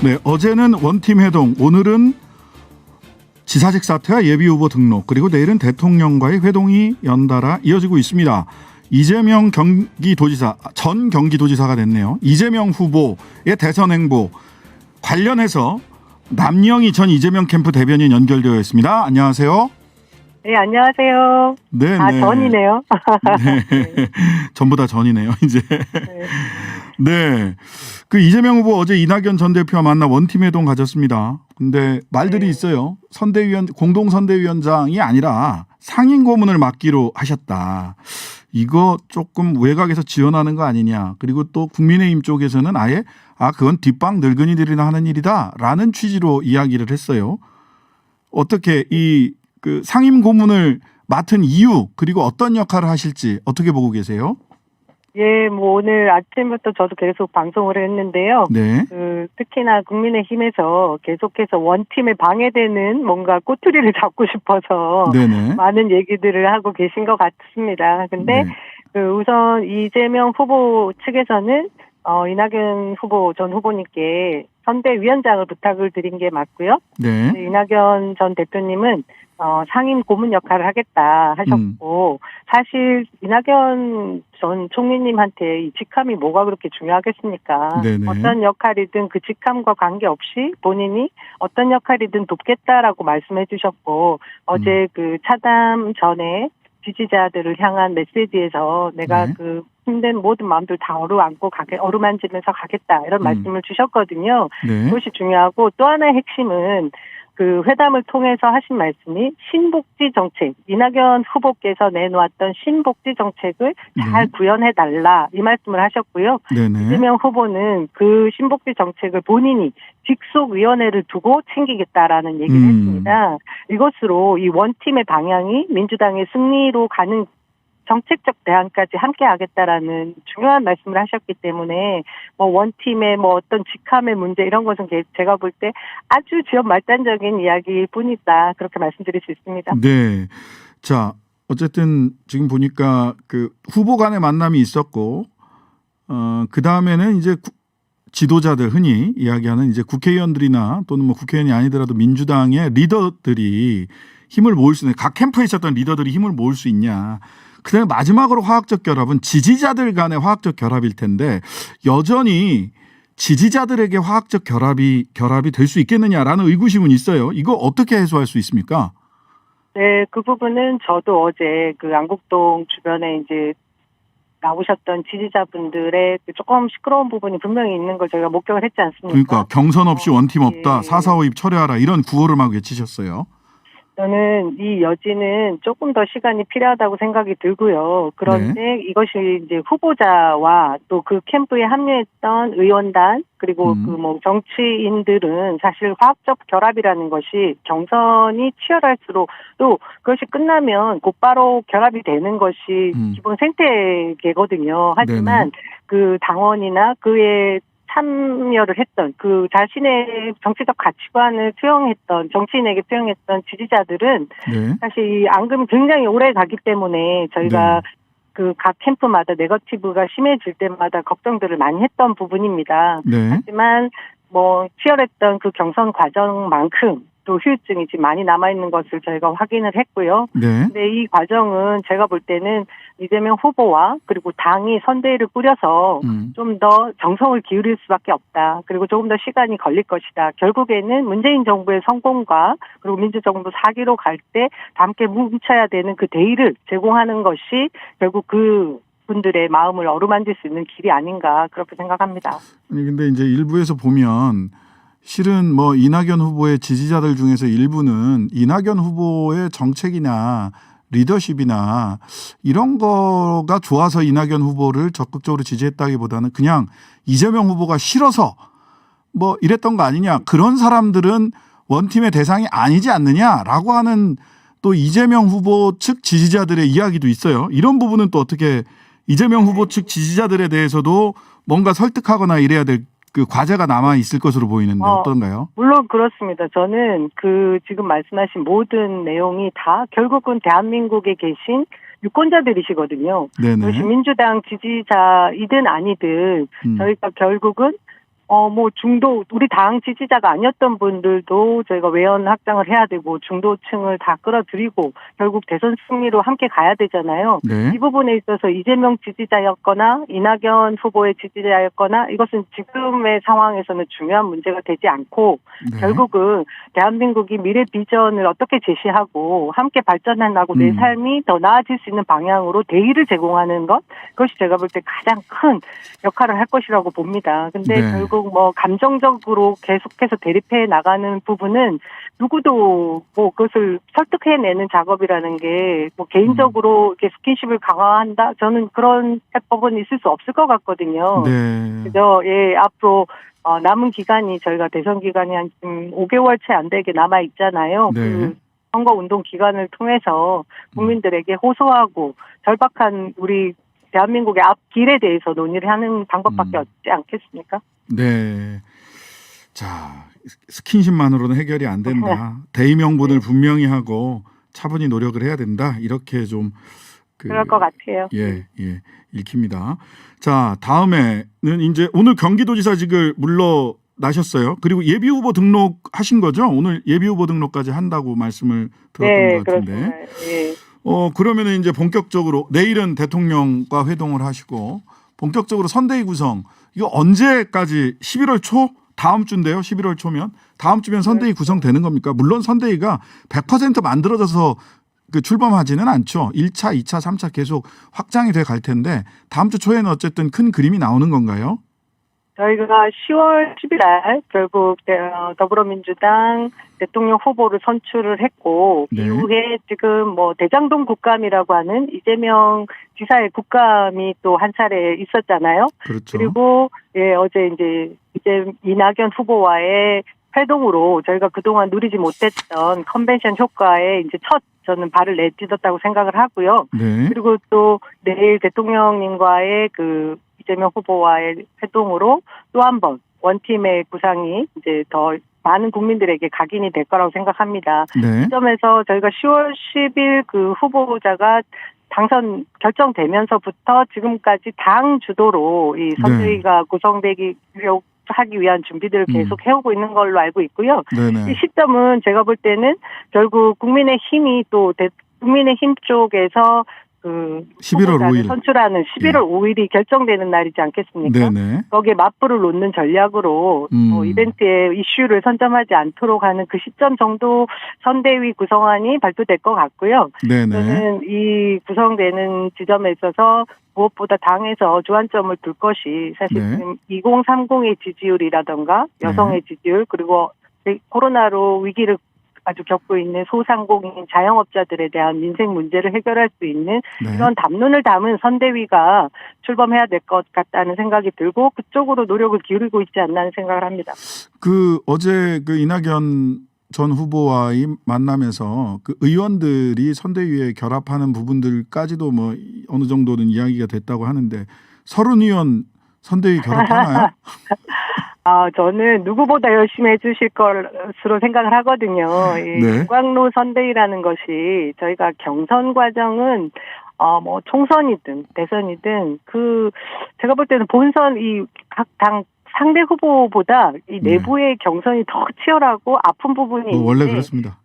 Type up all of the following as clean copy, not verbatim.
네, 어제는 원팀 회동, 오늘은 지사직 사퇴와 예비후보 등록, 그리고 내일은 대통령과의 회동이 연달아 이어지고 있습니다. 이재명 경기도지사, 전 경기도지사가 됐네요. 이재명 후보의 대선 행보 관련해서 남영희 전 이재명 캠프 대변인 연결되어 있습니다. 안녕하세요. 네, 안녕하세요. 네, 아, 네. 전이네요. 네. 전부 다 전이네요, 이제. 네. 네. 그 이재명 후보 어제 이낙연 전 대표와 만나 원팀 회동 가졌습니다. 근데 말들이 있어요. 공동선대위원장이 아니라 상임 고문을 맡기로 하셨다. 이거 조금 외곽에서 지원하는 거 아니냐. 그리고 또 국민의힘 쪽에서는 아예 그건 뒷방 늙은이들이나 하는 일이다라는 취지로 이야기를 했어요. 어떻게 그 상임 고문을 맡은 이유, 그리고 어떤 역할을 하실지 어떻게 보고 계세요? 예, 뭐 오늘 아침부터 저도 계속 방송을 했는데요. 네. 특히나 국민의힘에서 계속해서 원팀에 방해되는 뭔가 꼬투리를 잡고 싶어서 네네. 많은 얘기들을 하고 계신 것 같습니다. 근데 네. 우선 이재명 후보 측에서는 이낙연 후보 전 후보님께 선대위원장을 부탁을 드린 게 맞고요. 네. 이낙연 전 대표님은 상임 고문 역할을 하겠다 하셨고 사실 이낙연 전 총리님한테 이 직함이 뭐가 그렇게 중요하겠습니까? 네네. 어떤 역할이든 그 직함과 관계없이 본인이 어떤 역할이든 돕겠다라고 말씀해 주셨고 어제 그 차담 전에 지지자들을 향한 메시지에서 내가 네. 그 힘든 모든 마음들 다 어루만지면서 가겠다 이런 말씀을 주셨거든요. 네. 그것이 중요하고 또 하나의 핵심은 그 회담을 통해서 하신 말씀이 신복지 정책, 이낙연 후보께서 내놓았던 신복지 정책을 잘 구현해달라 이 말씀을 하셨고요. 네네. 이재명 후보는 그 신복지 정책을 본인이 직속위원회를 두고 챙기겠다라는 얘기를 했습니다. 이것으로 이 원팀의 방향이 민주당의 승리로 가는 정책적 대안까지 함께 하겠다라는 중요한 말씀을 하셨기 때문에 뭐 원팀의 뭐 어떤 직함의 문제 이런 것은 제가 볼 때 아주 지역 말단적인 이야기일 뿐이다 그렇게 말씀드릴 수 있습니다. 네. 자, 어쨌든 지금 보니까 그 후보 간의 만남이 있었고 그 다음에는 이제 지도자들, 흔히 이야기하는 이제 국회의원들이나 또는 뭐 국회의원이 아니더라도 민주당의 리더들이 힘을 모을 수 있는, 각 캠프에 있었던 리더들이 힘을 모을 수 있냐. 그다음에 마지막으로 화학적 결합은 지지자들 간의 화학적 결합일 텐데 여전히 지지자들에게 화학적 결합이 될 수 있겠느냐라는 의구심은 있어요. 이거 어떻게 해소할 수 있습니까? 네, 그 부분은 저도 어제 그 안국동 주변에 이제 나오셨던 지지자분들의 조금 시끄러운 부분이 분명히 있는 걸 저희가 목격을 했지 않습니까? 그러니까 경선 없이 원팀 없다. 예. 4.4.5입 철회하라. 이런 구호를 막 외치셨어요. 저는 이 여지는 조금 더 시간이 필요하다고 생각이 들고요. 그런데 이것이 이제 후보자와 또 그 캠프에 합류했던 의원단 그리고 그 뭐 정치인들은 사실 화학적 결합이라는 것이 경선이 치열할수록 또 그것이 끝나면 곧바로 결합이 되는 것이 기본 생태계거든요. 하지만 그 당원이나 그의 참여를 했던 그 자신의 정치적 가치관을 투영했던 정치인에게 투영했던 지지자들은 사실 이 앙금이 굉장히 오래 가기 때문에 저희가 그 각 캠프마다 네거티브가 심해질 때마다 걱정들을 많이 했던 부분입니다. 하지만 뭐 치열했던 그 경선 과정만큼 또 후유증이 지금 많이 남아있는 것을 저희가 확인을 했고요. 근데 이 과정은 제가 볼 때는 이재명 후보와 그리고 당이 선대위를 꾸려서 좀 더 정성을 기울일 수밖에 없다. 그리고 조금 더 시간이 걸릴 것이다. 결국에는 문재인 정부의 성공과 그리고 민주정부 4기로 갈 때 함께 뭉쳐야 되는 그 대의를 제공하는 것이 결국 그 분들의 마음을 어루만질 수 있는 길이 아닌가 그렇게 생각합니다. 아니 근데 이제 일부에서 보면 실은 뭐 이낙연 후보의 지지자들 중에서 일부는 이낙연 후보의 정책이나 리더십이나 이런 거가 좋아서 이낙연 후보를 적극적으로 지지했다기보다는 그냥 이재명 후보가 싫어서 뭐 이랬던 거 아니냐. 그런 사람들은 원팀의 대상이 아니지 않느냐라고 하는 또 이재명 후보 측 지지자들의 이야기도 있어요. 이런 부분은 또 어떻게 이재명 후보 측 지지자들에 대해서도 뭔가 설득하거나 이래야 될 그 과제가 남아 있을 것으로 보이는데 어떤가요? 물론 그렇습니다. 저는 그 지금 말씀하신 모든 내용이 다 결국은 대한민국에 계신 유권자들이시거든요. 그것이 민주당 지지자이든 아니든 저희가 결국은 뭐 중도 우리 당 지지자가 아니었던 분들도 저희가 외연 확장을 해야 되고 중도층을 다 끌어들이고 결국 대선 승리로 함께 가야 되잖아요. 네. 이 부분에 있어서 이재명 지지자였거나 이낙연 후보의 지지자였거나 이것은 지금의 상황에서는 중요한 문제가 되지 않고 네. 결국은 대한민국이 미래 비전을 어떻게 제시하고 함께 발전해 나가고 내 삶이 더 나아질 수 있는 방향으로 대의를 제공하는 것 그것이 제가 볼 때 가장 큰 역할을 할 것이라고 봅니다. 근데 네. 결국 뭐 감정적으로 계속해서 대립해 나가는 부분은 누구도 뭐 그것을 설득해내는 작업이라는 게 뭐 개인적으로 이렇게 스킨십을 강화한다 저는 그런 해법은 있을 수 없을 것 같거든요. 네. 그래서 예 앞으로 남은 기간이 저희가 대선 기간이 한 5개월 채 안 되게 남아 있잖아요. 네. 그 선거 운동 기간을 통해서 국민들에게 호소하고 절박한 우리 대한민국의 앞길에 대해서 논의를 하는 방법밖에 없지 않겠습니까? 네. 자, 스킨십만으로는 해결이 안 된다. 대의 명분을 분명히 하고 차분히 노력을 해야 된다. 이렇게 좀 그럴 것 같아요. 예, 읽힙니다. 자, 다음에는 이제 오늘 경기도지사직을 물러나셨어요. 그리고 예비 후보 등록하신 거죠? 오늘 예비 후보 등록까지 한다고 말씀을 들었던 것 같은데. 그렇습니다. 예. 그러면은 이제 본격적으로 내일은 대통령과 회동을 하시고 본격적으로 선대위 구성 이거 언제까지 11월 초 다음 주인데요. 11월 초면 다음 주면 선대위 구성되는 겁니까? 물론 선대위가 100% 만들어져서 출범하지는 않죠. 1차, 2차, 3차 계속 확장이 돼 갈 텐데 다음 주 초에는 어쨌든 큰 그림이 나오는 건가요? 저희가 10월 10일 날 결국 더불어민주당 대통령 후보를 선출을 했고 네. 이후에 지금 뭐 대장동 국감이라고 하는 이재명 지사의 국감이 또 한 차례 있었잖아요. 그렇죠. 그리고 어제 이제 이낙연 후보와의 회동으로 저희가 그동안 누리지 못했던 컨벤션 효과에 이제 첫 저는 발을 내딛었다고 생각을 하고요. 네. 그리고 또 내일 대통령님과의 이재명 후보와의 회동으로 또 한 번 원팀의 구상이 이제 더 많은 국민들에게 각인이 될 거라고 생각합니다. 네. 이 점에서 저희가 10월 10일 그 후보자가 당선 결정되면서부터 지금까지 당 주도로 이 선대위가 구성되기 하기 위한 준비들을 계속 해오고 있는 걸로 알고 있고요. 네네. 이 시점은 제가 볼 때는 결국 국민의힘이 또 국민의힘 쪽에서 11월 5일 선출하는 11월 5일이 결정되는 날이지 않겠습니까? 네네. 거기에 맞불을 놓는 전략으로 이벤트에 이슈를 선점하지 않도록 하는 그 시점 정도 선대위 구성안이 발표될 것 같고요. 네네. 저는 이 구성되는 지점에 있어서 무엇보다 당에서 주안점을 둘 것이 사실 지금 2030의 지지율이라던가 여성의 지지율 그리고 코로나로 위기를 아주 겪고 있는 소상공인 자영업자들에 대한 민생 문제를 해결할 수 있는 이런 담론을 담은 선대위가 출범해야 될 것 같다는 생각이 들고 그쪽으로 노력을 기울이고 있지 않나 하는 생각을 합니다. 어제 이낙연 전 후보와의 만남에서 의원들이 선대위에 결합하는 부분들까지도 뭐 어느 정도는 이야기가 됐다고 하는데 30의원 선대위 결합하나요? 저는 누구보다 열심히 해주실 것으로 생각을 하거든요. 이 중광로 선대위라는 것이 저희가 경선 과정은 뭐 총선이든 대선이든 제가 볼 때는 본선 각 당 상대 후보보다 이 내부의 경선이 더 치열하고 아픈 부분이 있는데 원래 그렇습니다.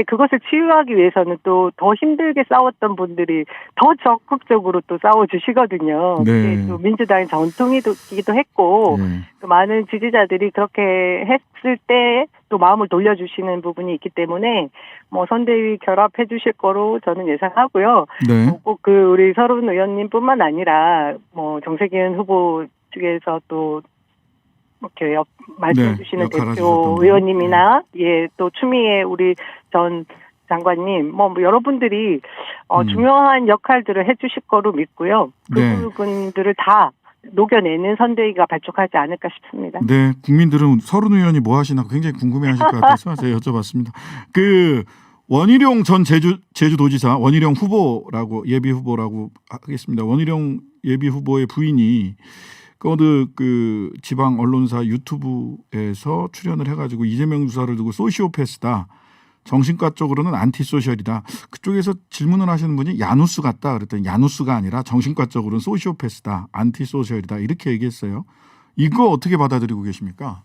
그것을 치유하기 위해서는 또 더 힘들게 싸웠던 분들이 더 적극적으로 또 싸워주시거든요. 그게 또 민주당의 전통이기도 했고 또 많은 지지자들이 그렇게 했을 때 또 마음을 돌려주시는 부분이 있기 때문에 뭐 선대위 결합해 주실 거로 저는 예상하고요. 꼭 우리 서른 의원님뿐만 아니라 뭐 정세균 후보 측에서 또 이렇게 말씀해 주시는 대표 의원님이나 또 추미애 우리 전 장관님 뭐 여러분들이 중요한 역할들을 해 주실 거로 믿고요. 그 부분들을 다 녹여내는 선대위가 발족하지 않을까 싶습니다. 네, 국민들은 서른 의원이 뭐 하시나 굉장히 궁금해하실 것 같아서 제가 여쭤봤습니다. 원희룡 전 제주도지사 원희룡 후보라고 예비 후보라고 하겠습니다. 원희룡 예비 후보의 부인이 어느 지방 언론사 유튜브에서 출연을 해가지고 이재명 주사를 두고 소시오패스다. 정신과 쪽으로는 안티소셜이다. 그쪽에서 질문을 하시는 분이 야누스 같다. 그랬더니 야누스가 아니라 정신과 쪽으로는 소시오패스다. 안티소셜이다. 이렇게 얘기했어요. 이거 어떻게 받아들이고 계십니까?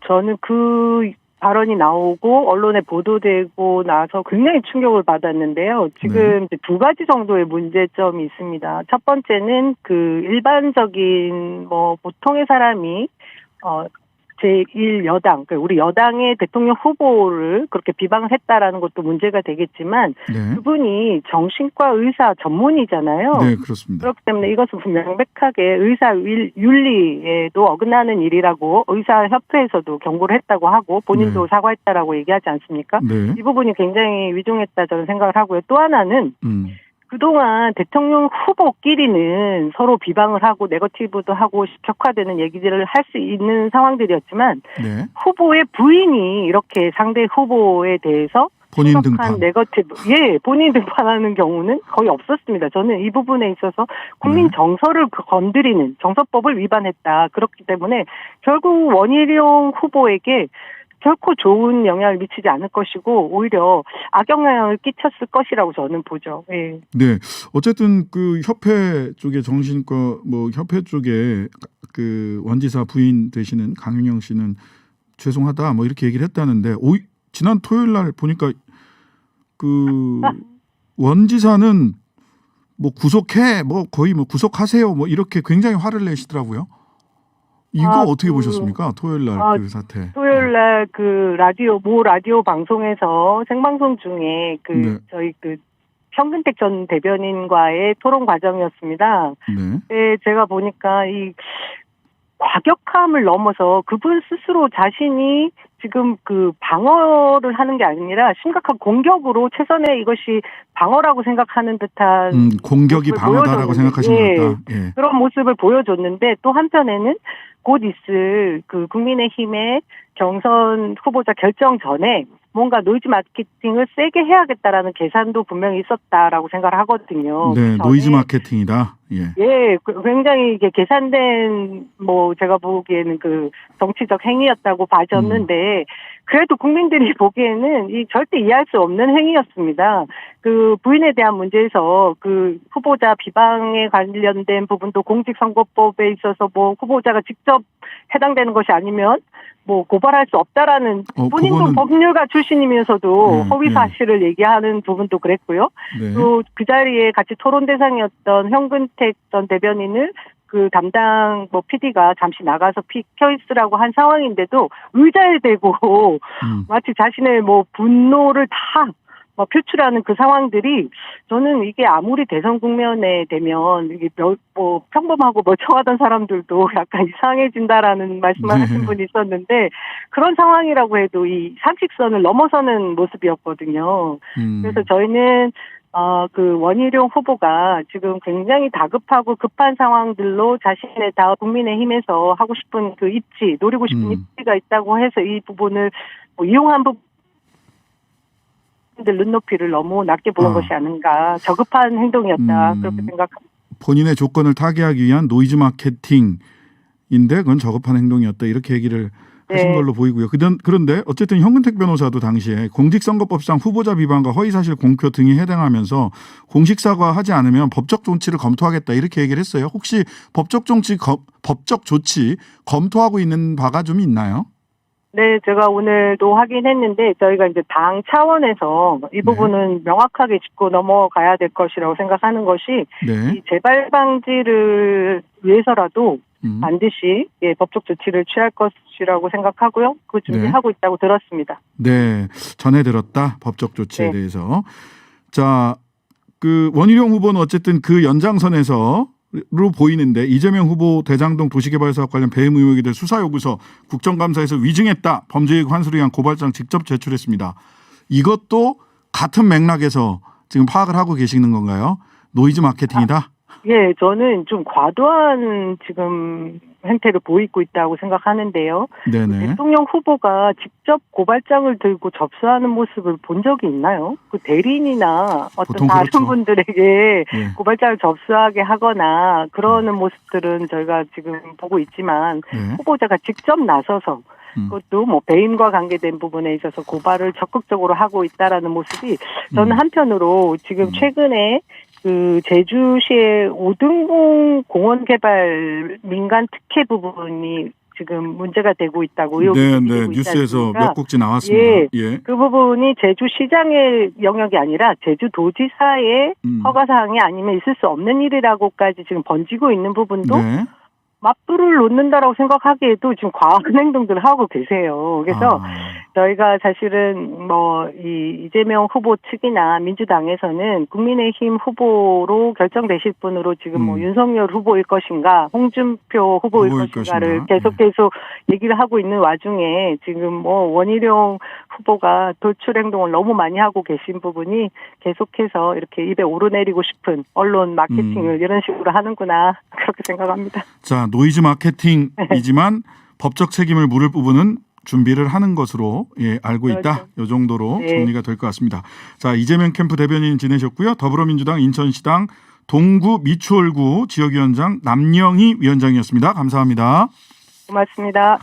저는 그 발언이 나오고 언론에 보도되고 나서 굉장히 충격을 받았는데요. 지금 이제 두 가지 정도의 문제점이 있습니다. 첫 번째는 그 일반적인 보통의 사람이 제1여당, 그러니까 우리 여당의 대통령 후보를 그렇게 비방을 했다라는 것도 문제가 되겠지만 네. 그분이 정신과 의사 전문이잖아요. 네, 그렇습니다. 그렇기 때문에 이것은 명백하게 의사 윤리에도 어긋나는 일이라고 의사협회에서도 경고를 했다고 하고 본인도 네. 사과했다라고 얘기하지 않습니까? 네. 이 부분이 굉장히 위중했다 저는 생각을 하고요. 또 하나는 그동안 대통령 후보끼리는 서로 비방을 하고 네거티브도 하고 격화되는 얘기들을 할 수 있는 상황들이었지만 네. 후보의 부인이 이렇게 상대 후보에 대해서 본인 심각한 등판. 네거티브, 본인 등판하는 경우는 거의 없었습니다. 저는 이 부분에 있어서 국민 정서를 건드리는 정서법을 위반했다. 그렇기 때문에 결국 원희룡 후보에게 결코 좋은 영향을 미치지 않을 것이고 오히려 악영향을 끼쳤을 것이라고 저는 보죠. 예. 네. 어쨌든 그 협회 쪽에 정신과 협회 쪽에 그 원지사 부인 되시는 강윤영 씨는 죄송하다 이렇게 얘기를 했다는데 지난 토요일 날 보니까 그 원지사는 구속해 거의 구속하세요 이렇게 굉장히 화를 내시더라고요. 이거 어떻게 보셨습니까? 토요일 날 그 사태. 토요일 날 그 모 라디오 방송에서 생방송 중에 저희 현근택 전 대변인과의 토론 과정이었습니다. 네, 제가 보니까 이 과격함을 넘어서 그분 스스로 자신이 지금 그 방어를 하는 게 아니라 심각한 공격으로 최선의 이것이 방어라고 생각하는 듯한 공격이 방어다라고 생각하시는 것 같다. 예. 그런 모습을 보여줬는데 또 한편에는 곧 있을 그 국민의힘의 경선 후보자 결정 전에 뭔가 노이즈 마케팅을 세게 해야겠다라는 계산도 분명히 있었다라고 생각을 하거든요. 네, 노이즈 마케팅이다. 예, 굉장히 이게 계산된 제가 보기에는 그 정치적 행위였다고 봐졌는데 그래도 국민들이 보기에는 이 절대 이해할 수 없는 행위였습니다. 그 부인에 대한 문제에서 그 후보자 비방에 관련된 부분도 공직선거법에 있어서 후보자가 직접 해당되는 것이 아니면 고발할 수 없다라는 본인도 법률가 출신이면서도 허위 사실을 얘기하는 부분도 그랬고요. 네. 또 그 자리에 같이 토론 대상이었던 현근택 전 대변인을 그 담당 PD가 잠시 나가서 비켜 있으라고 한 상황인데도 의자에 대고 마치 자신의 분노를 다 표출하는 그 상황들이 저는 이게 아무리 대선 국면에 되면 이게 평범하고 멀쩡하던 사람들도 약간 이상해진다라는 말씀을 하신 분이 있었는데 그런 상황이라고 해도 이 상식선을 넘어서는 모습이었거든요. 그래서 저희는 그 원희룡 후보가 지금 굉장히 다급하고 급한 상황들로 자신의 다음 국민의힘에서 하고 싶은 그 입지, 노리고 싶은 입지가 있다고 해서 이 부분을 이용한 부분 눈높이를 너무 낮게 보는 것이 아닌가. 저급한 행동이었다. 그렇게 생각합니다. 본인의 조건을 타개하기 위한 노이즈 마케팅인데 그건 저급한 행동이었다. 이렇게 얘기를 하신 걸로 보이고요. 그런데 어쨌든 현근택 변호사도 당시에 공직선거법상 후보자 비방과 허위사실 공표 등에 해당하면서 공식 사과하지 않으면 법적 조치를 검토하겠다 이렇게 얘기를 했어요. 혹시 법적 조치 검토하고 있는 바가 좀 있나요? 네, 제가 오늘도 확인했는데 저희가 이제 당 차원에서 이 부분은 명확하게 짚고 넘어가야 될 것이라고 생각하는 것이 이 재발 방지를 위해서라도 반드시 법적 조치를 취할 것이라고 생각하고요. 그 준비하고 있다고 들었습니다. 네, 전해 들었다. 법적 조치에 대해서. 자, 그 원희룡 후보는 어쨌든 그 연장선에서 로 보이는데 이재명 후보 대장동 도시개발사업 관련 배임 의혹이 될 수사요구서 국정감사에서 위증했다. 범죄이익 환수를 위한 고발장 직접 제출했습니다. 이것도 같은 맥락에서 지금 파악을 하고 계시는 건가요? 노이즈 마케팅이다? 예, 저는 좀 과도한 지금 행태를 보이고 있다고 생각하는데요. 네네. 대통령 후보가 직접 고발장을 들고 접수하는 모습을 본 적이 있나요? 그 대리인이나 어떤 다른 분들에게 고발장을 접수하게 하거나 그러는 모습들은 저희가 지금 보고 있지만 후보자가 직접 나서서 그것도 배임과 관계된 부분에 있어서 고발을 적극적으로 하고 있다라는 모습이 저는 한편으로 지금 최근에 그 제주시의 오등봉 공원 개발 민간 특혜 부분이 지금 문제가 되고 있다고 의혹이 네, 되고 네. 있지 뉴스에서 않습니까? 몇 곡지 나왔습니다. 예. 예. 그 부분이 제주시장의 영역이 아니라 제주도지사의 허가사항이 아니면 있을 수 없는 일이라고까지 지금 번지고 있는 부분도 네. 맞불을 놓는다라고 생각하기에도 지금 과한 행동들을 하고 계세요. 그래서 저희가 사실은 뭐 이 이재명 후보 측이나 민주당에서는 국민의힘 후보로 결정되실 분으로 지금 뭐 윤석열 후보일 것인가, 홍준표 후보일 것인가를 계속 얘기를 하고 있는 와중에 지금 뭐 원희룡 후보가 돌출 행동을 너무 많이 하고 계신 부분이 계속해서 이렇게 입에 오르내리고 싶은 언론 마케팅을 이런 식으로 하는구나 그렇게 생각합니다. 자, 노이즈 마케팅이지만 법적 책임을 물을 부분은 준비를 하는 것으로 알고 있다. 그렇죠. 이 정도로 네. 정리가 될 것 같습니다. 자, 이재명 캠프 대변인 지내셨고요. 더불어민주당 인천시당 동구 미추홀구 지역위원장 남영희 위원장이었습니다. 감사합니다. 고맙습니다.